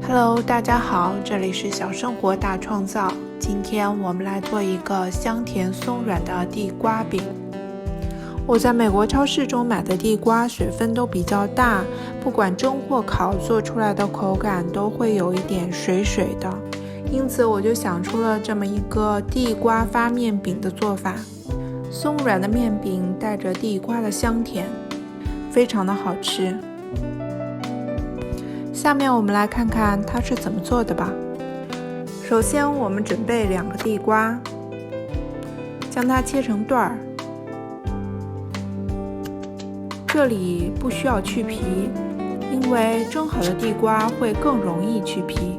Hello， 大家好，这里是小生活大创造。今天我们来做一个香甜松软的地瓜饼。我在美国超市中买的地瓜水分都比较大，不管蒸或烤，做出来的口感都会有一点水水的。因此我就想出了这么一个地瓜发面饼的做法。松软的面饼带着地瓜的香甜，非常的好吃。下面我们来看看它是怎么做的吧。首先我们准备2个地瓜，将它切成段儿。这里不需要去皮，因为蒸好的地瓜会更容易去皮。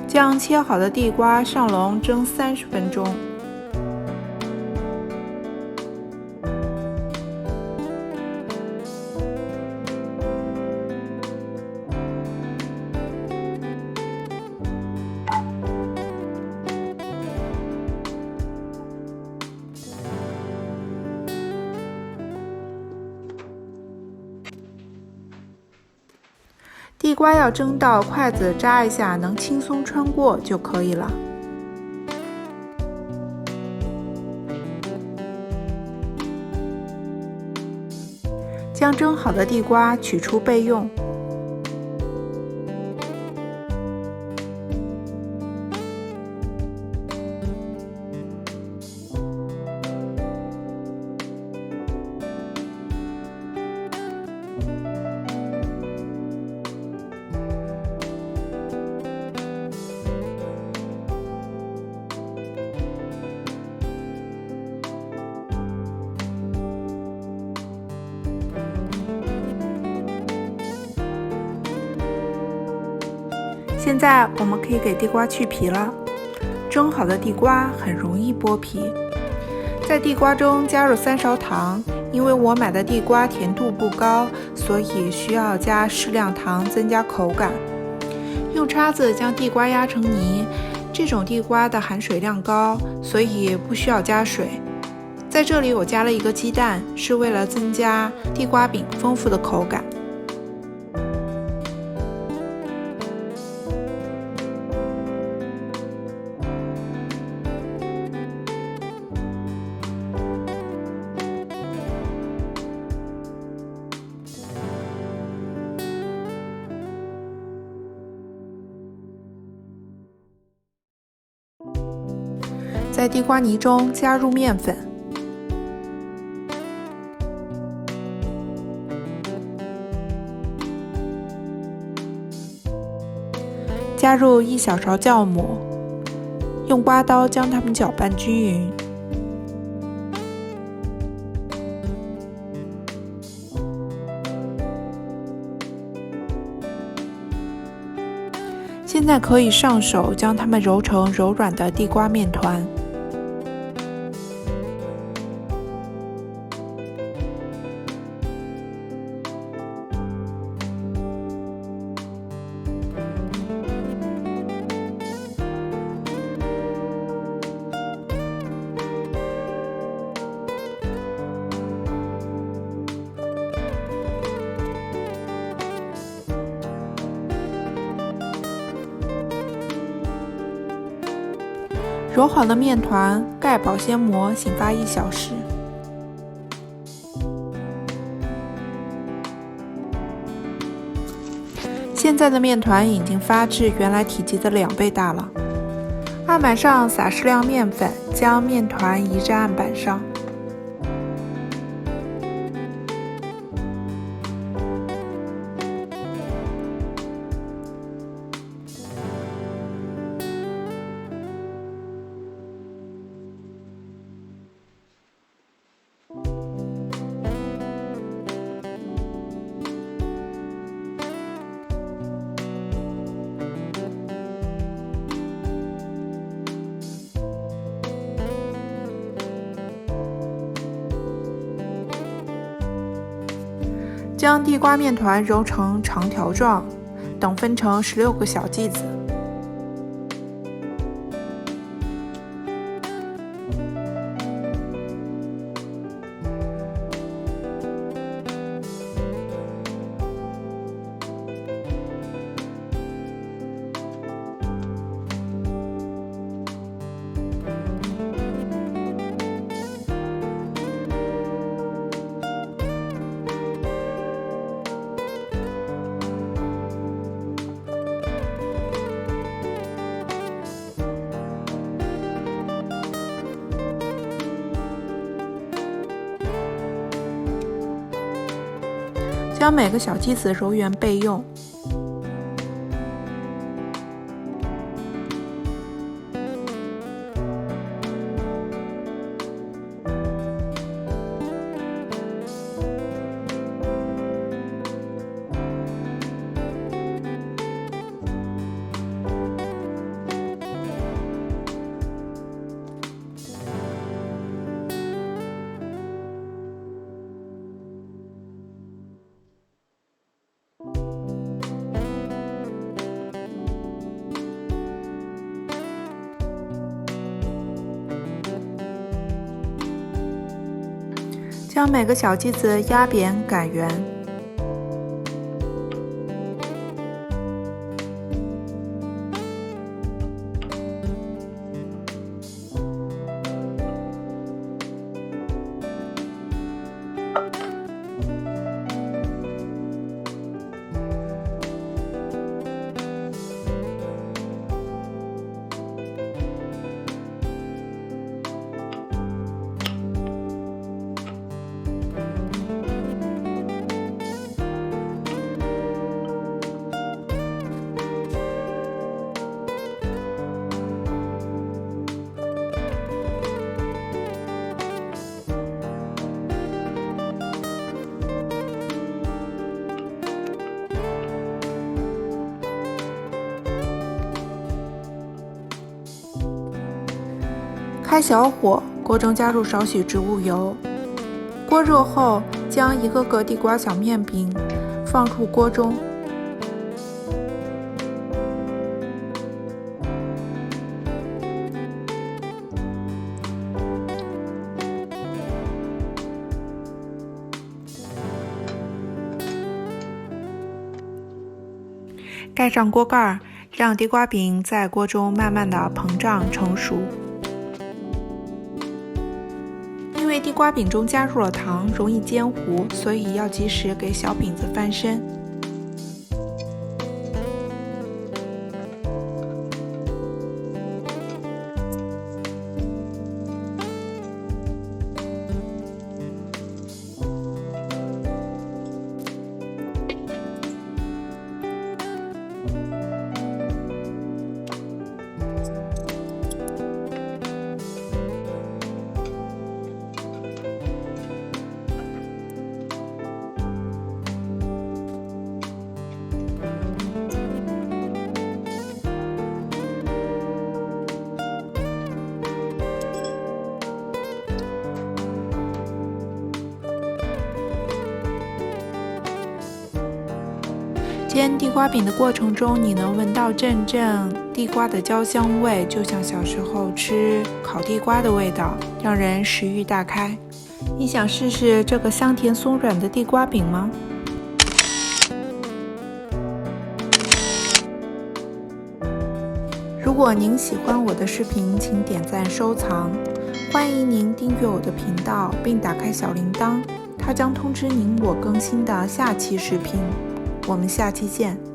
将切好的地瓜上笼蒸30分钟。地瓜要蒸到筷子扎一下能轻松穿过就可以了。将蒸好的地瓜取出备用。现在我们可以给地瓜去皮了。蒸好的地瓜很容易剥皮。在地瓜中加入3勺糖，因为我买的地瓜甜度不高，所以需要加适量糖增加口感。用叉子将地瓜压成泥，这种地瓜的含水量高，所以不需要加水。在这里我加了1个鸡蛋，是为了增加地瓜饼丰富的口感。在地瓜泥中加入面粉，加入1小勺酵母，用刮刀将它们搅拌均匀。现在可以上手将它们揉成柔软的地瓜面团。揉好的面团盖保鲜膜，醒发1小时。现在的面团已经发至原来体积的2倍大了。案板上撒适量面粉，将面团移至案板上。将地瓜面团揉成长条状，等分成16个小剂子。将每个小剂子揉圆备用。将每个小剂子压扁擀圆。开小火，锅中加入少许植物油。锅热后，将一个个地瓜小面饼放入锅中。盖上锅盖，让地瓜饼在锅中慢慢的膨胀成熟。因为地瓜饼中加入了糖，容易煎糊，所以要及时给小饼子翻身。煎地瓜饼的过程中，你能闻到阵阵地瓜的焦香味，就像小时候吃烤地瓜的味道，让人食欲大开。你想试试这个香甜松软的地瓜饼吗？如果您喜欢我的视频，请点赞收藏。欢迎您订阅我的频道，并打开小铃铛，它将通知您我更新的下期视频。我们下期见。